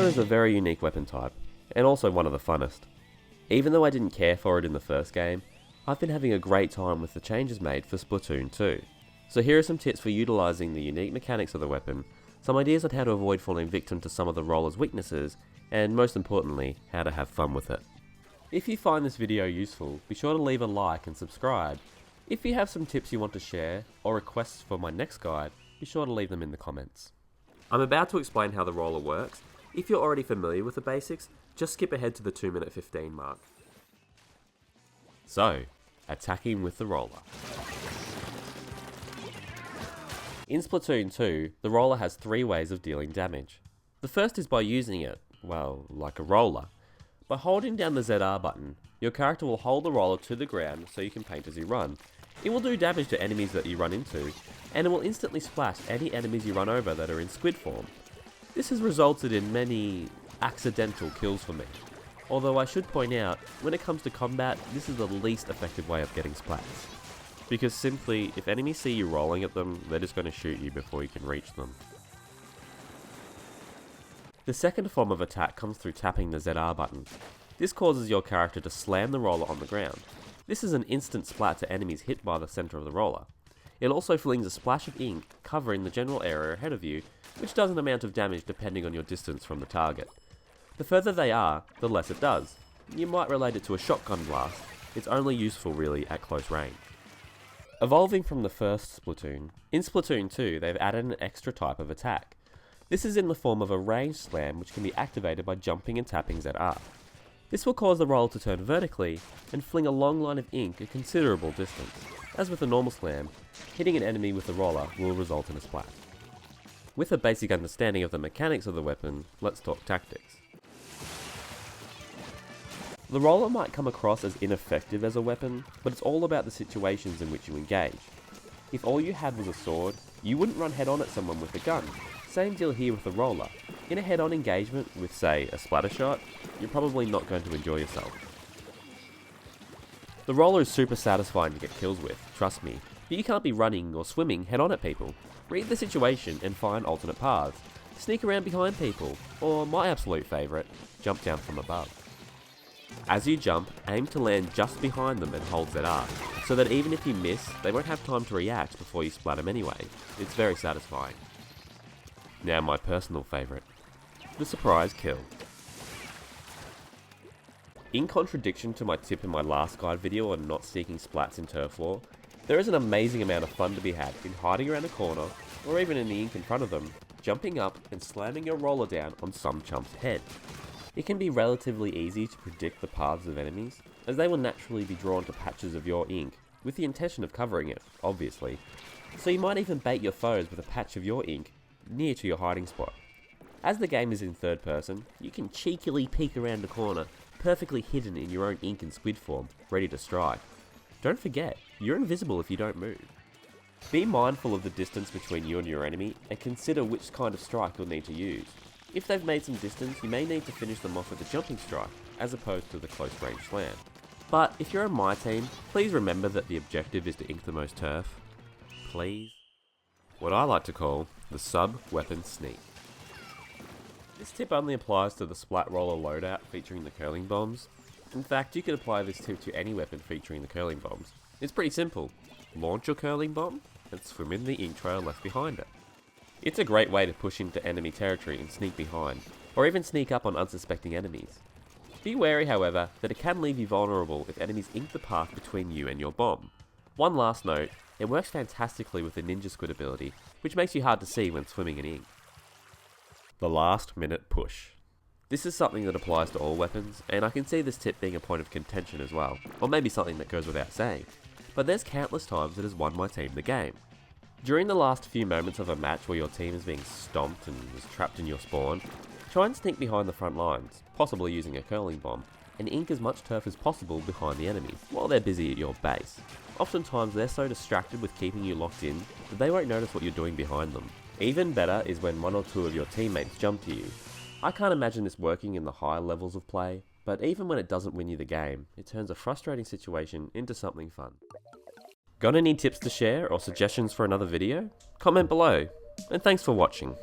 roller is a very unique weapon type, and also one of the funnest. Even though I didn't care for it in the first game, I've been having a great time with the changes made for Splatoon 2. So here are some tips for utilising the unique mechanics of the weapon, some ideas on how to avoid falling victim to some of the roller's weaknesses, and most importantly, how to have fun with it. If you find this video useful, be sure to leave a like and subscribe. If you have some tips you want to share, or requests for my next guide, be sure to leave them in the comments. I'm about to explain how the roller works. If you're already familiar with the basics, just skip ahead to the 2:15 mark. So, attacking with the roller. In Splatoon 2, the roller has 3 ways of dealing damage. The first is by using it, well, like a roller. By holding down the ZR button, your character will hold the roller to the ground so you can paint as you run. It will do damage to enemies that you run into, and it will instantly splash any enemies you run over that are in squid form. This has resulted in many accidental kills for me. Although I should point out, when it comes to combat, this is the least effective way of getting splats. Because simply, if enemies see you rolling at them, they're just going to shoot you before you can reach them. The second form of attack comes through tapping the ZR button. This causes your character to slam the roller on the ground. This is an instant splat to enemies hit by the centre of the roller. It also flings a splash of ink covering the general area ahead of you, which does an amount of damage depending on your distance from the target. The further they are, the less it does. You might relate it to a shotgun blast. It's only useful really at close range. Evolving from the first Splatoon, in Splatoon 2 they've added an extra type of attack. This is in the form of a ranged slam which can be activated by jumping and tapping ZR. This will cause the roller to turn vertically and fling a long line of ink a considerable distance. As with a normal slam, hitting an enemy with the roller will result in a splat. With a basic understanding of the mechanics of the weapon, let's talk tactics. The roller might come across as ineffective as a weapon, but it's all about the situations in which you engage. If all you had was a sword, you wouldn't run head on at someone with a gun. Same deal here with the roller. In a head-on engagement with, say, a splatter shot, you're probably not going to enjoy yourself. The roller is super satisfying to get kills with, trust me, but you can't be running or swimming head-on at people. Read the situation and find alternate paths. Sneak around behind people, or my absolute favourite, jump down from above. As you jump, aim to land just behind them and hold ZR, so that even if you miss, they won't have time to react before you splat them anyway. It's very satisfying. Now my personal favourite, the surprise kill. In contradiction to my tip in my last guide video on not seeking splats in turf war, there is an amazing amount of fun to be had in hiding around a corner, or even in the ink in front of them, jumping up and slamming your roller down on some chump's head. It can be relatively easy to predict the paths of enemies, as they will naturally be drawn to patches of your ink, with the intention of covering it, obviously. So you might even bait your foes with a patch of your ink near to your hiding spot. As the game is in third person, you can cheekily peek around the corner, perfectly hidden in your own ink and squid form, ready to strike. Don't forget, you're invisible if you don't move. Be mindful of the distance between you and your enemy, and consider which kind of strike you'll need to use. If they've made some distance, you may need to finish them off with a jumping strike, as opposed to the close range slam. But if you're on my team, please remember that the objective is to ink the most turf. Please. What I like to call the sub-weapon sneak. This tip only applies to the Splat Roller loadout featuring the curling bombs. In fact, you could apply this tip to any weapon featuring the curling bombs. It's pretty simple. Launch your curling bomb and swim in the ink trail left behind it. It's a great way to push into enemy territory and sneak behind, or even sneak up on unsuspecting enemies. Be wary, however, that it can leave you vulnerable if enemies ink the path between you and your bomb. One last note, it works fantastically with the Ninja Squid ability, which makes you hard to see when swimming in ink. The last minute push. This is something that applies to all weapons, and I can see this tip being a point of contention as well, or maybe something that goes without saying, but there's countless times it has won my team the game. During the last few moments of a match where your team is being stomped and is trapped in your spawn, try and sneak behind the front lines, possibly using a curling bomb, and ink as much turf as possible behind the enemies, while they're busy at your base. Oftentimes they're so distracted with keeping you locked in that they won't notice what you're doing behind them. Even better is when one or two of your teammates jump to you. I can't imagine this working in the higher levels of play, but even when it doesn't win you the game, it turns a frustrating situation into something fun. Got any tips to share or suggestions for another video? Comment below, and thanks for watching.